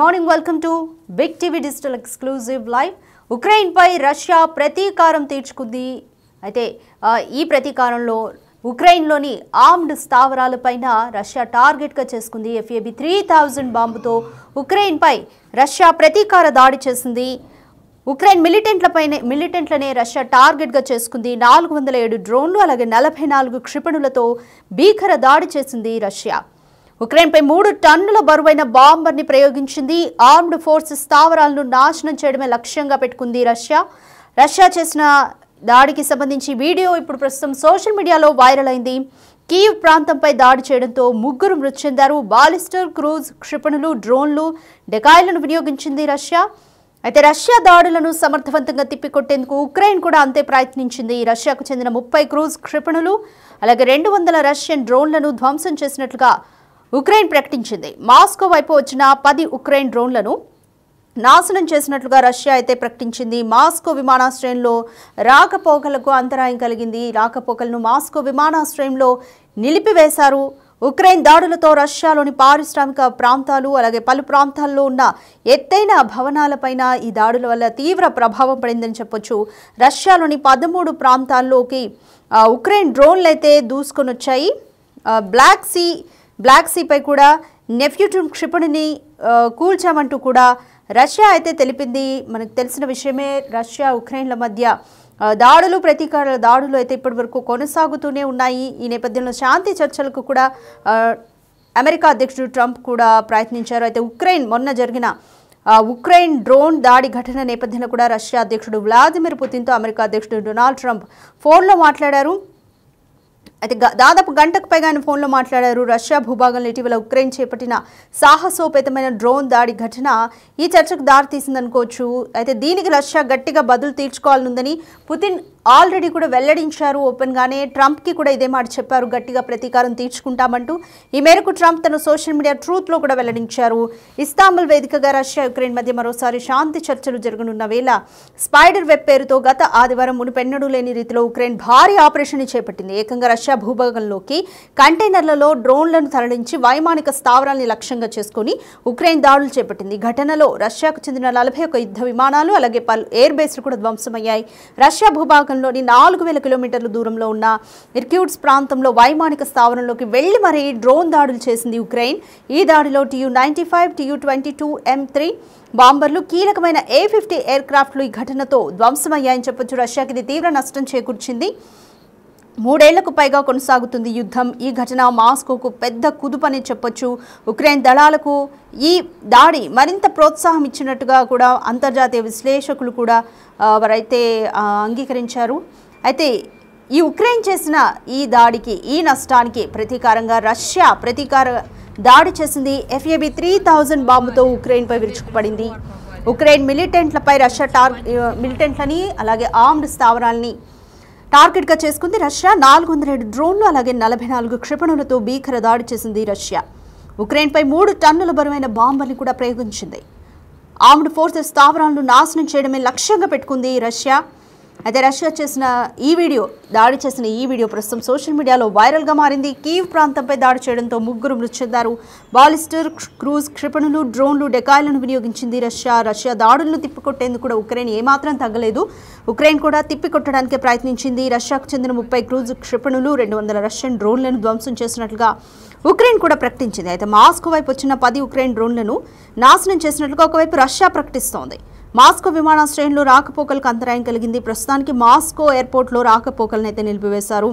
Morning welcome to big TV digital exclusive live. Ukraine పై Russia ప్రతీకారం తీర్చుకుంది. అయితే ఈ ప్రతీకారంలో ఉక్రెయిన్లోని ఆర్మ్డ్ స్థావరాలపైన రష్యా టార్గెట్గా చేసుకుంది. FAB 3000 బాంబుతో ఉక్రెయిన్పై రష్యా ప్రతీకార దాడి చేసింది. ఉక్రెయిన్ మిలిటెంట్లనే రష్యా టార్గెట్గా చేసుకుంది. 407 డ్రోన్లు అలాగే 44 క్షిపణులతో భీకర దాడి చేసింది రష్యా. ఉక్రెయిన్పై 3 టన్నుల బరువైన బాంబర్ని ప్రయోగించింది. ఆర్మ్డ్ ఫోర్సెస్ స్థావరాలను నాశనం చేయడమే లక్ష్యంగా పెట్టుకుంది రష్యా చేసిన దాడికి సంబంధించి వీడియో ఇప్పుడు ప్రస్తుతం సోషల్ మీడియాలో వైరల్ అయింది. కీవ్ ప్రాంతంపై దాడి చేయడంతో 3 మృతి చెందారు. బాలిస్టర్ క్రూజ్ క్షిపణులు, డ్రోన్లు, డెకాయిలను వినియోగించింది రష్యా. అయితే రష్యా దాడులను సమర్థవంతంగా తిప్పికొట్టేందుకు ఉక్రెయిన్ కూడా అంతే ప్రయత్నించింది. రష్యాకు చెందిన 30 క్రూజ్ క్షిపణులు అలాగే 200 రష్యన్ డ్రోన్లను ధ్వంసం చేసినట్లుగా ఉక్రెయిన్ ప్రకటించింది. మాస్కో వైపు వచ్చిన 10 ఉక్రెయిన్ డ్రోన్లను నాశనం చేసినట్లుగా రష్యా అయితే ప్రకటించింది. మాస్కో విమానాశ్రయంలో రాకపోకలకు అంతరాయం కలిగింది. రాకపోకలను మాస్కో విమానాశ్రయంలో నిలిపివేశారు. ఉక్రెయిన్ దాడులతో రష్యాలోని పారిశ్రామిక ప్రాంతాలు అలాగే పలు ప్రాంతాల్లో ఉన్న ఎత్తైన భవనాలపైన ఈ దాడుల వల్ల తీవ్ర ప్రభావం పడిందని చెప్పొచ్చు. రష్యాలోని 13 ప్రాంతాల్లోకి ఉక్రెయిన్ డ్రోన్లు అయితే దూసుకొని వచ్చాయి. బ్లాక్ సీపై కూడా నెప్ట్యూన్ క్షిపణిని కూల్చామంటూ కూడా రష్యా అయితే తెలిపింది. మనకు తెలిసిన విషయమే. రష్యా ఉక్రెయిన్ల మధ్య దాడులు, ప్రతీకార దాడులు అయితే ఇప్పటి వరకు కొనసాగుతూనే ఉన్నాయి. ఈ నేపథ్యంలో శాంతి చర్చలకు కూడా అమెరికా అధ్యక్షుడు ట్రంప్ కూడా ప్రయత్నించారు. అయితే మొన్న జరిగిన ఉక్రెయిన్ డ్రోన్ దాడి ఘటన నేపథ్యంలో కూడా రష్యా అధ్యక్షుడు వ్లాదిమిర్ పుతిన్తో అమెరికా అధ్యక్షుడు డొనాల్డ్ ట్రంప్ ఫోన్లో మాట్లాడారు. అయితే దాదాపు గంటకు పైగా ఆయన ఫోన్లో మాట్లాడారు. రష్యా భూభాగంలో ఇటీవల ఉక్రెయిన్ చేపట్టిన సాహసోపేతమైన డ్రోన్ దాడి ఘటన ఈ చర్చకు దారితీసిందనుకోవచ్చు. అయితే దీనికి రష్యా గట్టిగా బదులు తీర్చుకోవాలనుందని పుతిన్ ఆల్రెడీ కూడా వెల్లడించారు. ఓపెన్గానే ట్రంప్కి కూడా ఇదే మాట చెప్పారు, గట్టిగా ప్రతీకారం తీర్చుకుంటామంటూ. ఈ మేరకు ట్రంప్ తన సోషల్ మీడియా ట్రూత్లో కూడా వెల్లడించారు. ఇస్తాంబుల్ వేదికగా రష్యా ఉక్రెయిన్ మధ్య మరోసారి శాంతి చర్చలు జరగనున్న వేళ స్పైడర్ వెబ్ పేరుతో గత ఆదివారం మునుపెన్నడూ లేని రీతిలో ఉక్రెయిన్ భారీ ఆపరేషన్ చేపట్టింది. ఏకంగా రష్యా భూభాగంలోకి కంటైనర్లలో డ్రోన్లను తరలించి వైమానిక స్థావరాల్ని లక్ష్యంగా చేసుకుని ఉక్రెయిన్ దాడులు చేపట్టింది. ఘటనలో రష్యాకు చెందిన 41 యుద్ధ విమానాలు అలాగే పలు ఎయిర్ బేస్లు కూడా ధ్వంసమయ్యాయి. రష్యా భూభాగంలోని 4000 కిలోమీటర్ల దూరంలో ఉన్న ఇర్క్యూట్స్ ప్రాంతంలో వైమానిక స్థావరంలోకి వెళ్లి మరీ డ్రోన్ దాడులు చేసింది ఉక్రెయిన్. ఈ దాడిలో Tu-95, Tu-22, M3 బాంబర్లు, కీలకమైన A-50 ఎయిర్ క్రాఫ్ట్లు ఈ ఘటనతో ధ్వంసమయ్యాయని చెప్పొచ్చు. రష్యాకి ఇది తీవ్ర నష్టం చేకూర్చింది. 3 ఏళ్లకు పైగా కొనసాగుతుంది యుద్ధం. ఈ ఘటన మాస్కోకు పెద్ద కుదుపని చెప్పొచ్చు. ఉక్రెయిన్ దళాలకు ఈ దాడి మరింత ప్రోత్సాహం ఇచ్చినట్టుగా కూడా అంతర్జాతీయ విశ్లేషకులు కూడా వారైతే అంగీకరించారు. అయితే ఈ ఉక్రెయిన్ చేసిన ఈ దాడికి, ఈ నష్టానికి ప్రతీకారంగా రష్యా దాడి చేసింది. FAB 3000 బాంబుతో ఉక్రెయిన్పై విరుచుకుపడింది. ఉక్రెయిన్ మిలిటెంట్లపై రష్యా మిలిటెంట్లని అలాగే ఆర్మ్డ్ స్థావరాలని టార్గెట్గా చేసుకుంది రష్యా. 407 డ్రోన్లు అలాగే 44 క్షిపణులతో భీకర దాడి చేసింది రష్యా. ఉక్రెయిన్పై 3 టన్నుల బరువైన బాంబర్ని కూడా ప్రయోగించింది. ఆర్మ్డ్ ఫోర్సెస్ స్థావరాలను నాశనం చేయడమే లక్ష్యంగా పెట్టుకుంది రష్యా. అయితే రష్యా దాడి చేసిన ఈ వీడియో ప్రస్తుతం సోషల్ మీడియాలో వైరల్గా మారింది. కీవ్ ప్రాంతంపై దాడి చేయడంతో 3 మృతి చెందారు. బాలిస్టర్ క్రూజ్ క్షిపణులు, డ్రోన్లు, డెకాయిలను వినియోగించింది రష్యా దాడులను తిప్పికొట్టేందుకు కూడా ఉక్రెయిన్ ఏమాత్రం తగ్గలేదు. ఉక్రెయిన్ కూడా తిప్పికొట్టడానికే ప్రయత్నించింది. రష్యాకు చెందిన 30 క్రూజ్ క్షిపణులు, 200 రష్యన్ డ్రోన్లను ధ్వంసం చేసినట్లుగా ఉక్రెయిన్ కూడా ప్రకటించింది. అయితే మాస్కో వైపు వచ్చిన 10 ఉక్రెయిన్ డ్రోన్లను నాశనం చేసినట్లుగా ఒకవైపు రష్యా ప్రకటిస్తోంది. మాస్కో విమానాశ్రయంలో రాకపోకలకు అంతరాయం కలిగింది. ప్రస్తుతానికి మాస్కో ఎయిర్పోర్ట్లో రాకపోకలను అయితే నిలిపివేశారు.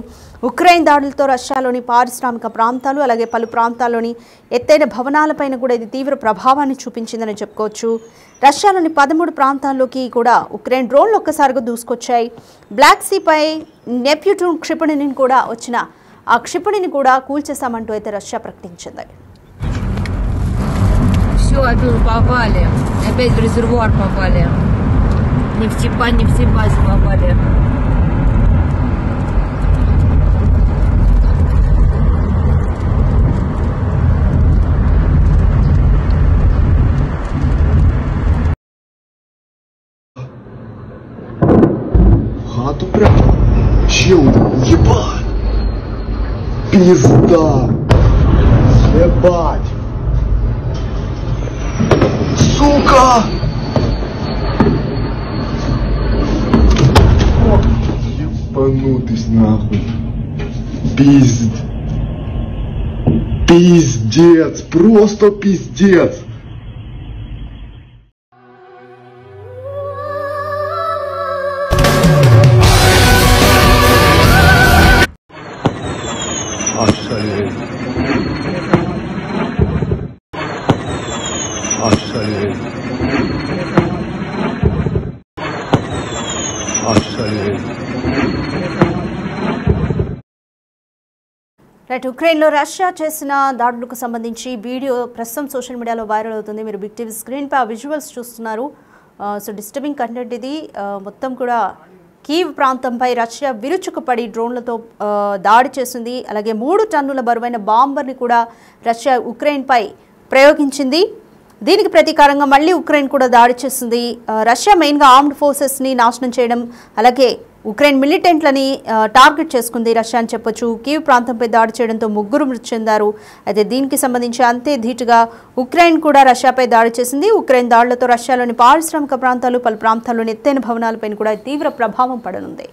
ఉక్రెయిన్ దాడులతో రష్యాలోని పారిశ్రామిక ప్రాంతాలు అలాగే పలు ప్రాంతాల్లోని ఎత్తైన భవనాలపైన కూడా ఇది తీవ్ర ప్రభావాన్ని చూపించిందని చెప్పుకోవచ్చు. రష్యాలోని 13 ప్రాంతాల్లోకి కూడా ఉక్రెయిన్ డ్రోన్లు ఒక్కసారిగా దూసుకొచ్చాయి. బ్లాక్ సీపై నెప్ట్యూన్ క్షిపణిని కూడా వచ్చిన ఆ క్షిపణిని కూడా కూల్చేశామంటూ అయితే రష్యా ప్రకటించింది. Все, опять попали. Опять в резервуар попали. Нефтебазе попали. Хату прям. Чел, ебать. Пизда. Ебать. Сука! Ебанутый нахуй. Пиздец, просто пиздец. Ошалеть. Ошалеть. Ошалеть. రైట్, ఉక్రెయిన్లో రష్యా చేసిన దాడులకు సంబంధించి వీడియో ప్రస్తుతం సోషల్ మీడియాలో వైరల్ అవుతుంది. మీరు బిగ్ టీవీ స్క్రీన్పై ఆ విజువల్స్ చూస్తున్నారు. సో డిస్టర్బింగ్ కంటెంట్ ఇది. మొత్తం కూడా కీవ్ ప్రాంతంపై రష్యా విరుచుకుపడి డ్రోన్లతో దాడి చేసింది. అలాగే 3 టన్నుల బరువైన బాంబర్ని కూడా రష్యా ఉక్రెయిన్పై ప్రయోగించింది. దీనికి ప్రతీకారంగా మళ్ళీ ఉక్రెయిన్ కూడా దాడి చేసింది. రష్యా మెయిన్గా ఆర్మ్డ్ ఫోర్సెస్ని నాశనం చేయడం, అలాగే ఉక్రెయిన్ మిలిటెంట్లని టార్గెట్ చేసుకుంది రష్యా అని చెప్పొచ్చు. కీవ్ ప్రాంతంపై దాడి చేయడంతో 3 మృతి చెందారు. అయితే దీనికి సంబంధించి అంతే ధీటుగా ఉక్రెయిన్ కూడా రష్యాపై దాడి చేసింది. ఉక్రెయిన్ దాడులతో రష్యాలోని పారిశ్రామిక ప్రాంతాలు, పలు ప్రాంతాల్లోని ఎత్తైన భవనాలపైన కూడా తీవ్ర ప్రభావం పడనుంది.